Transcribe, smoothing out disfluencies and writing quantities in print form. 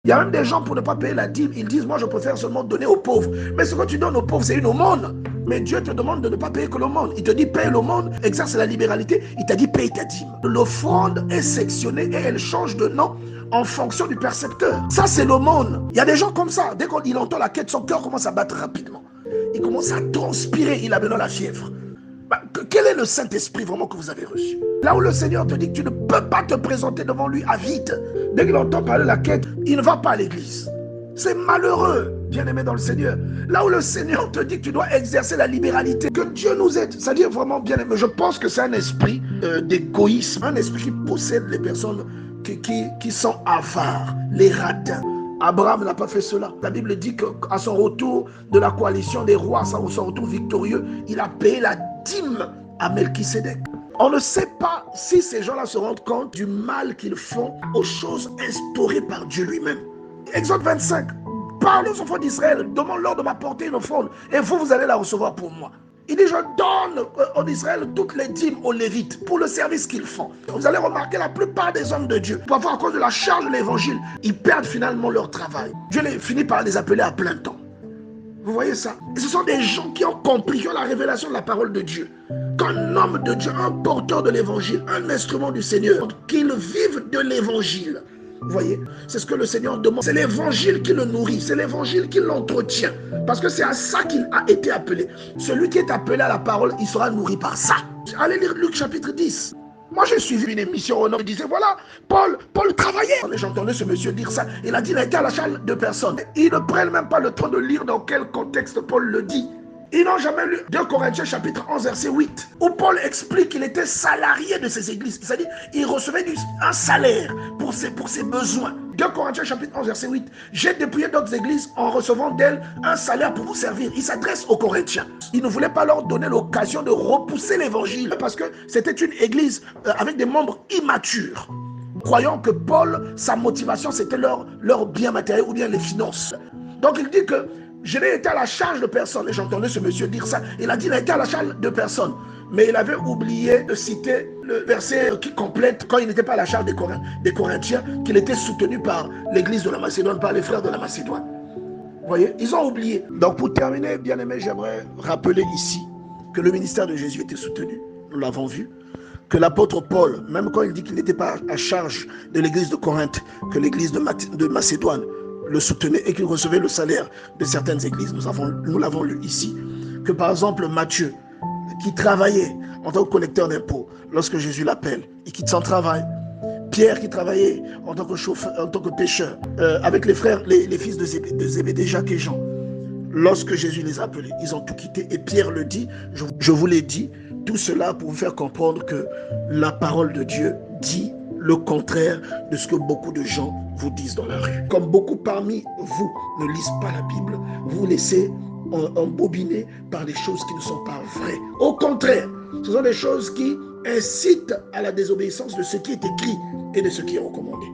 Il y a même des gens, pour ne pas payer la dîme, ils disent, moi je préfère seulement donner aux pauvres. Mais ce que tu donnes aux pauvres, c'est une aumône. Mais Dieu te demande de ne pas payer que l'aumône. Il te dit, paye l'aumône, exerce la libéralité. Il t'a dit, paye ta dîme. L'offrande est sectionnée et elle change de nom en fonction du percepteur. Ça, c'est l'aumône. Il y a des gens comme ça. Dès qu'il entend la quête, son cœur commence à battre rapidement. Il commence à transpirer. Il a maintenant la fièvre. Quel est le Saint-Esprit vraiment que vous avez reçu? Là où le Seigneur te dit que tu ne peux pas te présenter devant lui à vide. Dès qu'il entend parler de la quête, il ne va pas à l'église. C'est malheureux, bien-aimé dans le Seigneur. Là où le Seigneur te dit que tu dois exercer la libéralité, que Dieu nous aide. C'est-à-dire vraiment bien-aimé. Je pense que c'est un esprit d'égoïsme, un esprit qui possède les personnes qui sont avares, les radins. Abraham n'a pas fait cela. La Bible dit qu'à son retour de la coalition des rois, à son retour victorieux, il a payé la dîme à Melchisédek. On ne sait pas si ces gens-là se rendent compte du mal qu'ils font aux choses instaurées par Dieu lui-même. Exode 25. Parle aux enfants d'Israël, demande-leur de m'apporter une offrande et vous allez la recevoir pour moi. Il dit, je donne en Israël toutes les dîmes aux Lévites pour le service qu'ils font. Vous allez remarquer la plupart des hommes de Dieu, parfois à cause de la charge de l'évangile, ils perdent finalement leur travail. Dieu finit par les appeler à plein temps. Vous voyez ça? Et ce sont des gens qui ont compris, qui ont la révélation de la parole de Dieu. Qu'un homme de Dieu, un porteur de l'évangile, un instrument du Seigneur, qu'ils vivent de l'évangile. Vous voyez, c'est ce que le Seigneur demande. C'est l'évangile qui le nourrit, c'est l'évangile qui l'entretient. Parce que c'est à ça qu'il a été appelé. Celui qui est appelé à la parole, il sera nourri par ça. Allez lire Luc chapitre 10. Moi, j'ai suivi une émission au Nord. Il disait, voilà, Paul travaillait. J'entendais ce monsieur dire ça. Il a dit, il a été à la charge de personne. Ils ne prennent même pas le temps de lire dans quel contexte Paul le dit. Ils n'ont jamais lu 2 Corinthiens chapitre 11 verset 8 où Paul explique qu'il était salarié de ces églises. C'est-à-dire il recevait un salaire pour ses besoins. 2 Corinthiens chapitre 11 verset 8. J'ai dépouillé d'autres églises en recevant d'elles un salaire pour vous servir. Il s'adresse aux Corinthiens. Il ne voulait pas leur donner l'occasion de repousser l'évangile parce que c'était une église avec des membres immatures. Croyant que Paul, sa motivation c'était leur bien matériel ou bien les finances. Donc il dit que je n'ai été à la charge de personne. Et j'entendais ce monsieur dire ça. Il a dit qu'il a été à la charge de personne. Mais il avait oublié de citer le verset qui complète, quand il n'était pas à la charge des Corinthiens, qu'il était soutenu par l'église de la Macédoine, par les frères de la Macédoine. Vous voyez, ils ont oublié. Donc pour terminer, bien aimé, j'aimerais rappeler ici que le ministère de Jésus était soutenu. Nous l'avons vu. Que l'apôtre Paul, même quand il dit qu'il n'était pas à charge de l'église de Corinthe, que l'église de Macédoine le soutenait et qu'il recevait le salaire de certaines églises. Nous l'avons lu ici. Que par exemple Matthieu, qui travaillait en tant que collecteur d'impôts, lorsque Jésus l'appelle, il quitte son travail. Pierre qui travaillait en tant que chauffeur, en tant que pêcheur, avec les frères, les fils de Zébédée, Jacques et Jean. Lorsque Jésus les a appelés, ils ont tout quitté. Et Pierre le dit, je vous l'ai dit, tout cela pour vous faire comprendre que la parole de Dieu dit le contraire de ce que beaucoup de gens vous disent dans la rue. Comme beaucoup parmi vous ne lisent pas la Bible, vous vous laissez embobiner par des choses qui ne sont pas vraies. Au contraire, ce sont des choses qui incitent à la désobéissance de ce qui est écrit et de ce qui est recommandé.